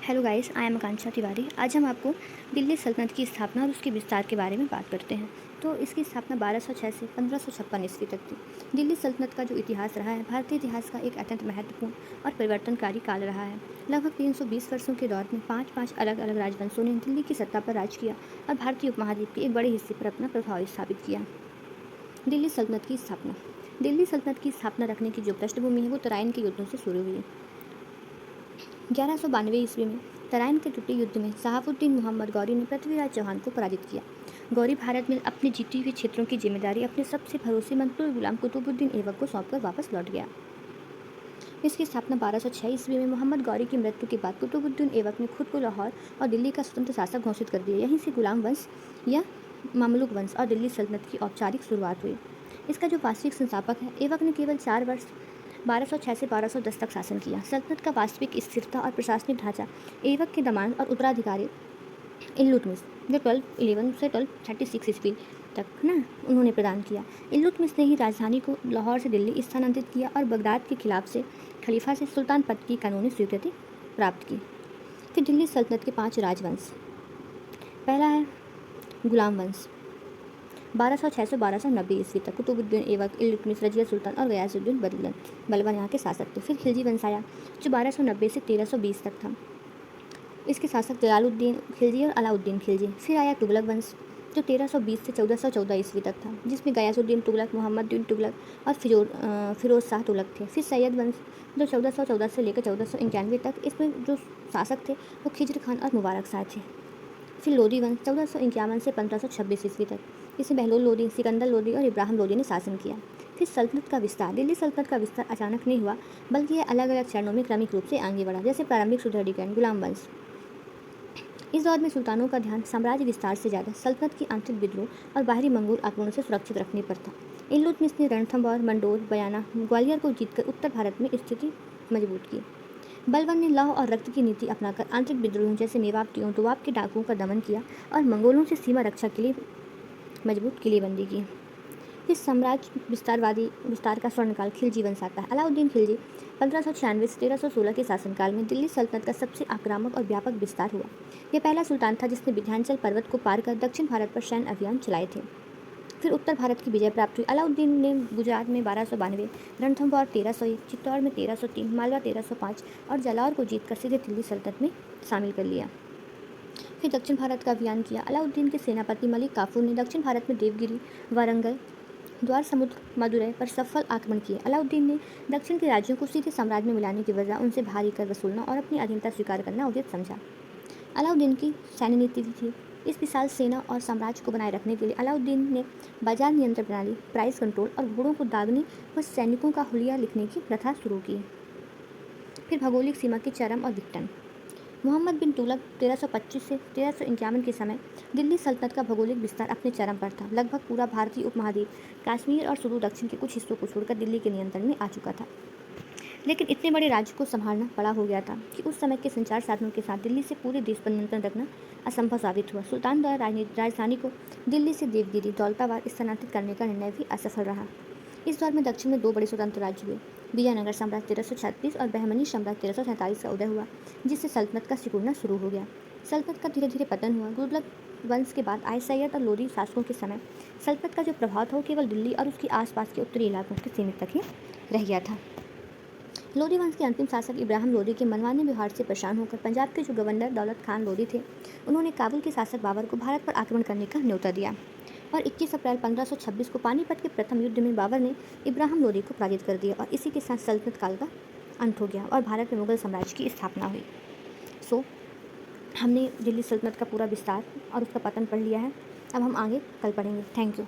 Hello guys, I am आकांक्षा तिवारी। आज हम आपको दिल्ली सल्तनत की स्थापना और उसके विस्तार के बारे में बात करते हैं। तो इसकी स्थापना 1206 से 1556 ईस्वी तक थी। दिल्ली सल्तनत का जो इतिहास रहा है, भारतीय इतिहास का एक अत्यंत महत्वपूर्ण और परिवर्तनकारी काल रहा है। लगभग 320 वर्षों के दौर में पाँच अलग अलग राजवंशों ने दिल्ली की सत्ता पर राज किया और भारतीय उपमहाद्वीप के एक बड़े हिस्से पर अपना प्रभाव स्थापित किया। दिल्ली सल्तनत की स्थापना। दिल्ली सल्तनत की स्थापना रखने की जो पृष्ठभूमि है वो तराइन के युद्धों से शुरू हुई। 1192 ईस्वी में तराइन के टूटे युद्ध में शहाबुद्दीन मोहम्मद गौरी ने पृथ्वीराज चौहान को पराजित किया। गौरी भारत में अपने जीते हुए क्षेत्रों की जिम्मेदारी अपने सबसे भरोसेमंद तुर्क गुलाम कुतुबुद्दीन ऐबक को सौंपकर वापस लौट गया। इसकी स्थापना 1206 ईस्वी में मोहम्मद गौरी की मृत्यु के बाद कुतुबुद्दीन ऐबक ने खुद को लाहौर और दिल्ली का स्वतंत्र शासक घोषित कर दिया। यहीं से गुलाम वंश या ममलुक वंश और दिल्ली सल्तनत की औपचारिक शुरुआत हुई। इसका जो वास्तविक संस्थापक है, ऐबक ने केवल 4 वर्ष 1206 से 1210 तक शासन किया। सल्तनत का वास्तविक स्थिरता और प्रशासनिक ढांचा ऐबक के दामाद और उत्तराधिकारी इल्तुतमिश, जो 1211 से 1236 ईस्वी तक उन्होंने प्रदान किया। इल्तुतमिश ने ही राजधानी को लाहौर से दिल्ली स्थानांतरित किया और बगदाद के खिलाफ से खलीफा से सुल्तान पद की कानूनी स्वीकृति प्राप्त की। फिर दिल्ली सल्तनत के 5 राजवंश। पहला है गुलाम वंश, 1206 से 1290 ईस्वी तक कुतुबुद्दीन ऐबक, इल्तुतमिश, रजिया सुल्तान और गयासुद्दीन बलबन यहाँ के शासक थे। फिर खिलजी वंश आया जो 1290 से 1320 तक था। इसके शासक जलालुद्दीन खिलजी और अलाउद्दीन खिलजी। फिर आया तुगलक वंश जो 1320 से 1414 ईस्वी तक था, जिसमें गयासुद्दीन तुगलक, मोहम्मद बिन तुगलक और फिरोज शाह तुगलक थे। फिर सैयद वंश जो 1414 से लेकर 1491 तक, इसमें जो शासक थे वो खिज्र खान और मुबारक शाह थे। फिर लोदी वंश 1451 से 1526 ईस्वी तक, इसमें बहलोल लोदी, सिकंदर लोदी और इब्राहिम लोदी ने शासन किया। फिर सल्तनत का विस्तार। दिल्ली सल्तनत का विस्तार अचानक नहीं हुआ, बल्कि यह अलग अलग चरणों में क्रमिक रूप से आगे बढ़ा। जैसे प्रारंभिक सुदृढ़ीकरण, गुलाम वंश। इस दौर में सुल्तानों का ध्यान साम्राज्य विस्तार से ज़्यादा सल्तनत की आंतरिक विद्रोह और बाहरी मंगोल आक्रमणों से सुरक्षित रखने पर था। इल्तुतमिश ने रणथंभौर, मंडोर, बयाना, ग्वालियर को जीतकर उत्तर भारत में स्थिति मजबूत की। बलबन ने लौह और रक्त की नीति अपनाकर आंतरिक विद्रोहियों जैसे मेवातियों, दोआब के डाकुओं का दमन किया और मंगोलों से सीमा रक्षा के लिए मजबूत किलेबंदी की। फिर साम्राज्य विस्तार का स्वर्णकाल खिलजी वंश आता है। अलाउद्दीन खिलजी 1596 से 1316 के शासनकाल में दिल्ली सल्तनत का सबसे आक्रामक और व्यापक विस्तार हुआ। यह पहला सुल्तान था जिसने विंध्याचल पर्वत को पार कर दक्षिण भारत पर सैन्य अभियान चलाए थे। फिर उत्तर भारत की विजय प्राप्त हुई। अलाउद्दीन ने गुजरात में 1292, रणथंभौर 1301, चित्तौड़ में 1303, मालवा 1305 और जालौर को जीतकर सीधे दिल्ली सल्तनत में शामिल कर लिया। फिर दक्षिण भारत का अभियान किया। अलाउद्दीन के सेनापति मलिक काफूर ने दक्षिण भारत में देवगिरी, वारंगल, द्वार समुद्र, मदुरै पर सफल आक्रमण किए। अलाउद्दीन ने दक्षिण के राज्यों को सीधे साम्राज्य में मिलाने की वजह उनसे भारी कर वसूलना और अपनी अधीनता स्वीकार करना उचित समझा। अलाउद्दीन की सैन्य नीति थी। इस विशाल सेना और साम्राज्य को बनाए रखने के लिए अलाउद्दीन ने बाजार नियंत्रण प्रणाली, प्राइस कंट्रोल और घोड़ों को दागने व सैनिकों का हुलिया लिखने की प्रथा शुरू की। फिर भौगोलिक सीमा के चरम और विघटन। मोहम्मद बिन तुगलक 1325 से 1351 के समय दिल्ली सल्तनत का भौगोलिक विस्तार अपने चरम पर था। लगभग पूरा भारतीय उपमहाद्वीप, कश्मीर और सुदूर दक्षिण के कुछ हिस्सों को छोड़कर दिल्ली के नियंत्रण में आ चुका था। लेकिन इतने बड़े राज्य को संभालना बड़ा हो गया था कि उस समय के संचार साधनों के साथ दिल्ली से पूरे देश पर नियंत्रण रखना असंभव साबित हुआ। सुल्तान द्वारा राजधानी को दिल्ली से देवगिरी, दौलताबाद स्थानांतरित करने का निर्णय भी असफल रहा। इस दौर में दक्षिण में 2 बड़े स्वतंत्र राज्य हुए। विजयनगर साम्राज्य 1336 और बहमनी साम्राज्य 1347 का उदय हुआ, जिससे सल्तनत का सिकुड़ना शुरू हो गया। सल्तनत का धीरे धीरे पतन हुआ। तुगलक वंश के बाद आए सैयद और लोदी शासकों के समय सल्तनत का जो प्रभाव था वो केवल दिल्ली और उसके आसपास के उत्तरी इलाकों के सीमित तक ही रह गया था। लोदी वंश के अंतिम शासक इब्राहिम लोदी के मनमाने व्यवहार से परेशान होकर पंजाब के जो गवर्नर दौलत खान लोदी थे, उन्होंने काबुल के शासक बाबर को भारत पर आक्रमण करने का न्योता दिया और 21 अप्रैल 1526 को पानीपत के प्रथम युद्ध में बाबर ने इब्राहिम लोदी को पराजित कर दिया और इसी के साथ सल्तनत काल का अंत हो गया और भारत में मुगल साम्राज्य की स्थापना हुई। हमने दिल्ली सल्तनत का पूरा विस्तार और उसका पतन पढ़ लिया है। अब हम आगे कल पढ़ेंगे। Thank you.